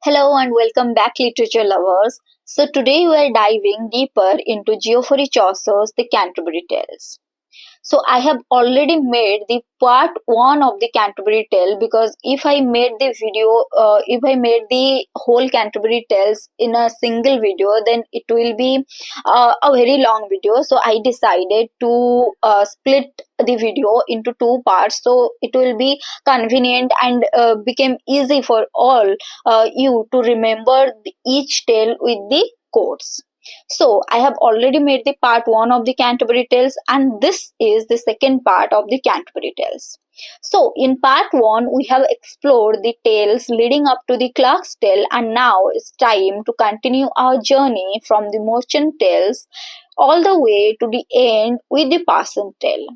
Hello and welcome back, literature lovers. So, today we are diving deeper into Geoffrey Chaucer's The Canterbury Tales. So I have already made the part one of the Canterbury Tale, because if I made the whole Canterbury Tales in a single video, then it will be a very long video. So I decided to split the video into two parts, so it will be convenient and became easy for all you to remember each tale with the quotes. So, I have already made the part 1 of the Canterbury Tales, and this is the second part of the Canterbury Tales. So, in part 1, we have explored the tales leading up to the Clerk's Tale, and now it's time to continue our journey from the Merchant Tales all the way to the end with the Parson Tale.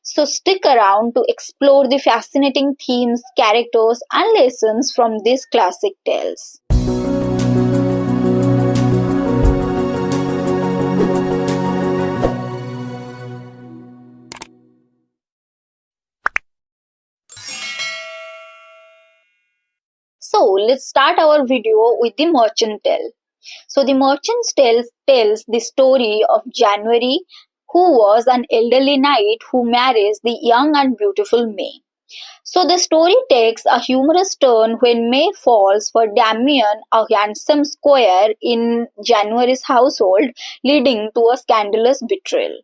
So, stick around to explore the fascinating themes, characters, and lessons from these classic tales. So let's start our video with the Merchant Tale. So the Merchant Tale tells the story of January, who was an elderly knight who marries the young and beautiful May. So the story takes a humorous turn when May falls for Damien, a handsome squire in January's household, leading to a scandalous betrayal.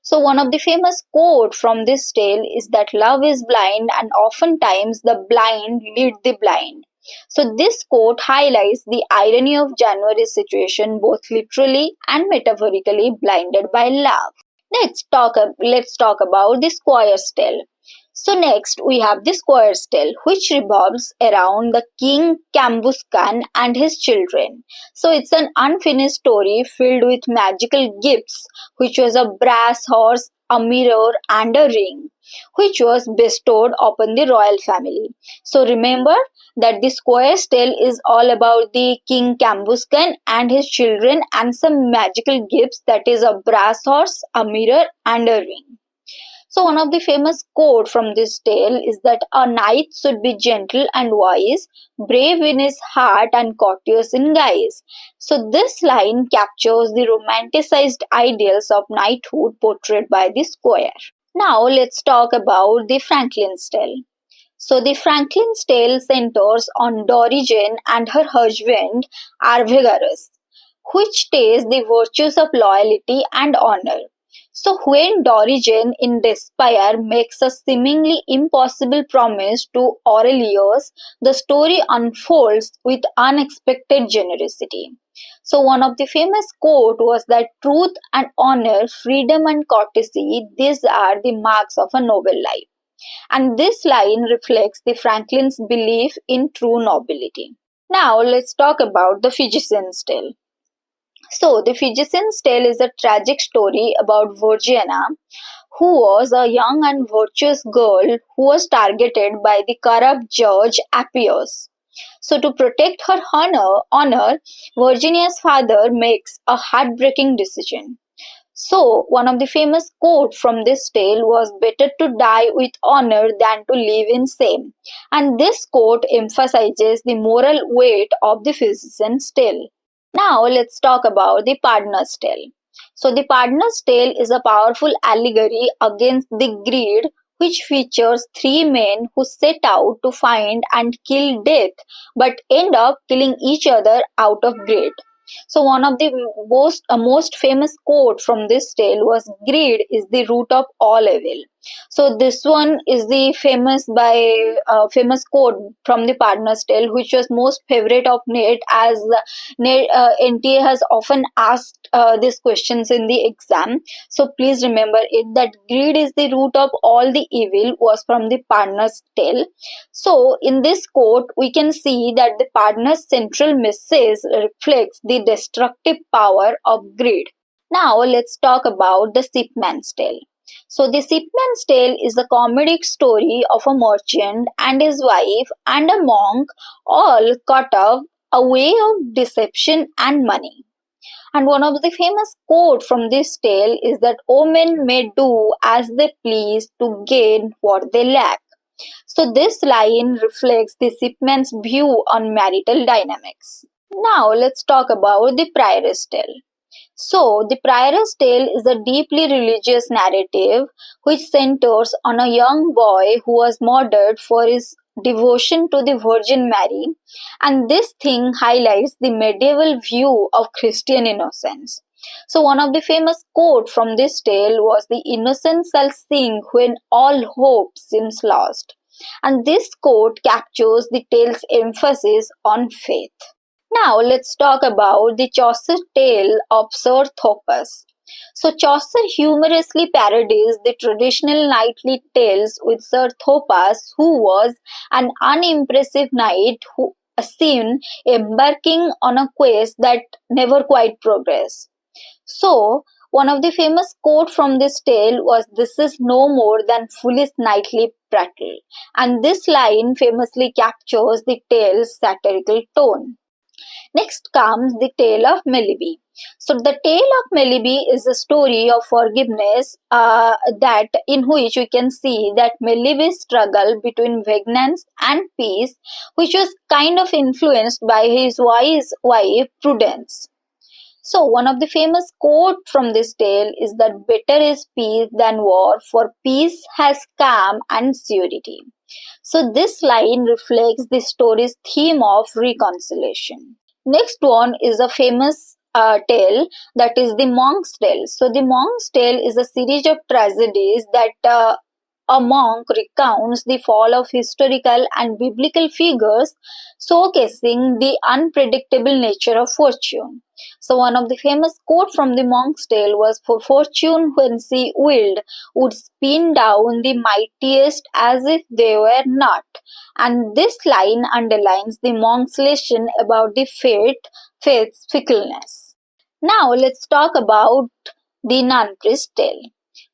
So one of the famous quotes from this tale is that love is blind and oftentimes the blind lead the blind. So this quote highlights the irony of January's situation, both literally and metaphorically blinded by love. Let's talk about the squire's tale. So next we have the squire's tale, which revolves around the king Cambuscan and his children. So it's an unfinished story filled with magical gifts, which was a brass horse, a mirror, and a ring, which was bestowed upon the royal family. So remember that the squire's tale is all about the king Cambuscan and his children and some magical gifts, that is a brass horse, a mirror, and a ring. So one of the famous quote from this tale is that a knight should be gentle and wise, brave in his heart and courteous in guise. So this line captures the romanticized ideals of knighthood portrayed by the squire. Now let's talk about the Franklin's Tale. So the Franklin's Tale centers on Dorigen and her husband Arviragus, which states the virtues of loyalty and honor. So when Dorigen in despair makes a seemingly impossible promise to Aurelius, the story unfolds with unexpected generosity. So one of the famous quote was that truth and honor, freedom and courtesy, these are the marks of a noble life. And this line reflects the Franklin's belief in true nobility. Now let's talk about the Physician's Tale. So, the Physician's Tale is a tragic story about Virginia, who was a young and virtuous girl who was targeted by the corrupt judge Appius. So, to protect her honor, Virginia's father makes a heartbreaking decision. So, one of the famous quotes from this tale was better to die with honor than to live in shame. And this quote emphasizes the moral weight of the Physician's Tale. Now let's talk about the Pardoner's Tale. So the Pardoner's Tale is a powerful allegory against the greed, which features three men who set out to find and kill death but end up killing each other out of greed. So one of the most famous quote from this tale was greed is the root of all evil. So this one is the famous quote from the Pardoner's Tale, which was most favorite of Nate, as NTA has often asked these questions in the exam. So please remember it, that greed is the root of all the evil was from the Pardoner's Tale. So in this quote we can see that the Pardoner's central message reflects the destructive power of greed. Now let's talk about the Shipman's Tale. So the Shipman's Tale is a comedic story of a merchant and his wife and a monk, all caught up a way of deception and money. And one of the famous quotes from this tale is that "O men may do as they please to gain what they lack." So this line reflects the shipman's view on marital dynamics. Now let's talk about the prioress tale. So, the Prioress Tale is a deeply religious narrative which centers on a young boy who was martyred for his devotion to the Virgin Mary, and this thing highlights the medieval view of Christian innocence. So, one of the famous quotes from this tale was, "The innocent shall sing when all hope seems lost." And this quote captures the tale's emphasis on faith. Now let's talk about the Chaucer tale of Sir Thopas. So Chaucer humorously parodies the traditional knightly tales with Sir Thopas, who was an unimpressive knight who seen embarking on a quest that never quite progressed. So one of the famous quotes from this tale was, "This is no more than foolish knightly prattle," and this line famously captures the tale's satirical tone. Next comes the tale of Melibee. So the tale of Melibee is a story of forgiveness that in which we can see that Melibee's struggle between vengeance and peace, which was kind of influenced by his wise wife Prudence. So one of the famous quote from this tale is that better is peace than war, for peace has calm and surety. So this line reflects the story's theme of reconciliation. Next one is a famous tale, that is the Monk's Tale. So the Monk's Tale is a series of tragedies that a monk recounts the fall of historical and biblical figures, showcasing the unpredictable nature of fortune. So one of the famous quote from the Monk's Tale was, "For fortune when she willed would spin down the mightiest as if they were not." And this line underlines the monk's lesson about the faith's fickleness. Now let's talk about the nun-priest tale.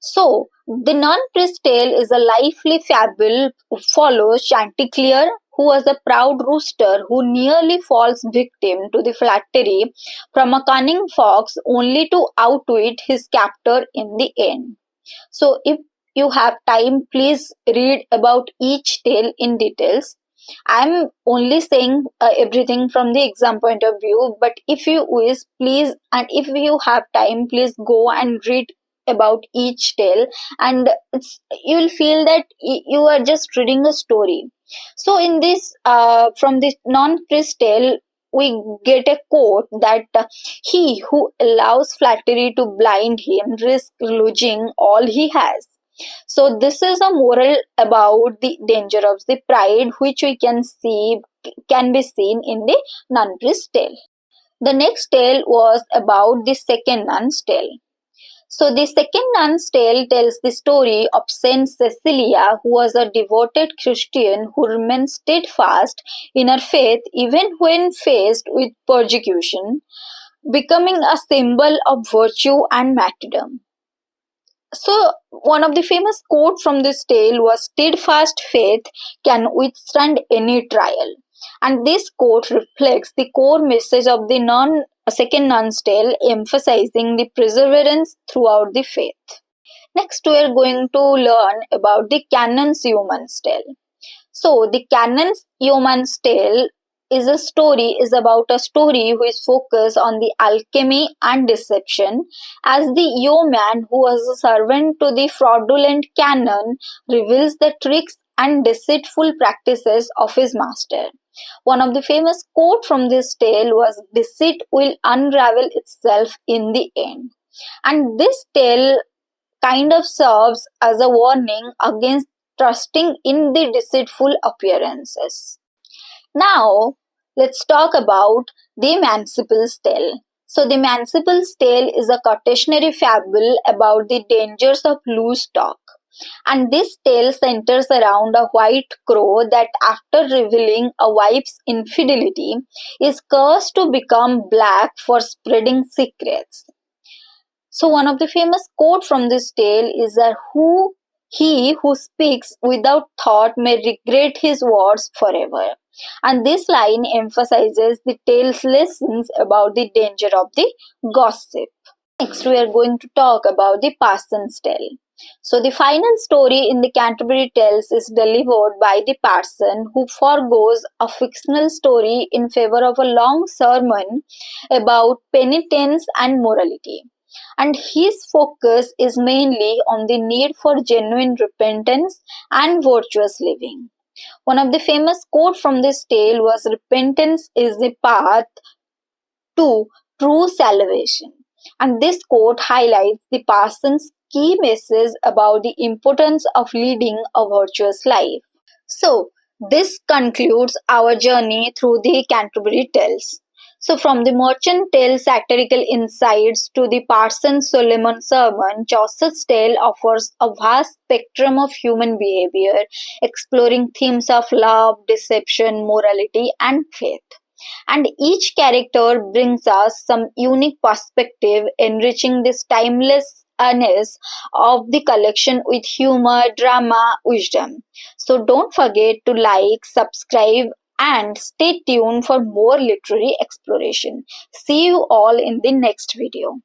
So, the non-priest tale is a lively fable follows Chanticleer, who was a proud rooster who nearly falls victim to the flattery from a cunning fox only to outwit his captor in the end. So, if you have time, please read about each tale in details. I'm only saying everything from the exam point of view, but if you wish, please, and if you have time, please go and read about each tale, and you'll feel that you are just reading a story. So in this from this non-priest tale, we get a quote that he who allows flattery to blind him risks losing all he has. So this is a moral about the danger of the pride, which we can be seen in the non-priest tale. The next tale was about the second nun's tale. So the second nun's tale tells the story of Saint Cecilia, who was a devoted Christian who remained steadfast in her faith even when faced with persecution, becoming a symbol of virtue and martyrdom. So one of the famous quotes from this tale was, "Steadfast faith can withstand any trial." And this quote reflects the core message of the second nun's tale, emphasizing the perseverance throughout the faith. Next, we are going to learn about the Canon's Human's Tale. So the Canon's Human's Tale is about a story which focuses on the alchemy and deception, as the yeoman who was a servant to the fraudulent canon reveals the tricks and deceitful practices of his master. One of the famous quotes from this tale was, "Deceit will unravel itself in the end." And this tale kind of serves as a warning against trusting in the deceitful appearances. Now, let's talk about the Manciple's Tale. So, the Manciple's Tale is a cautionary fable about the dangers of loose talk. And this tale centers around a white crow that, after revealing a wife's infidelity, is cursed to become black for spreading secrets. So one of the famous quote from this tale is that he who speaks without thought may regret his words forever. And this line emphasizes the tale's lessons about the danger of the gossip. Next, we are going to talk about the Parson's Tale. So the final story in the Canterbury Tales is delivered by the parson who forgoes a fictional story in favor of a long sermon about penitence and morality. And his focus is mainly on the need for genuine repentance and virtuous living. One of the famous quotes from this tale was repentance is the path to true salvation. And this quote highlights the parson's key message about the importance of leading a virtuous life. So, this concludes our journey through the Canterbury Tales. So, from the merchant tale satirical insights to the Parson Solomon sermon, Chaucer's tale offers a vast spectrum of human behavior, exploring themes of love, deception, morality, and faith. And each character brings us some unique perspective, enriching this timelessness of the collection with humor, drama, wisdom. So don't forget to like, subscribe, and stay tuned for more literary exploration. See you all in the next video.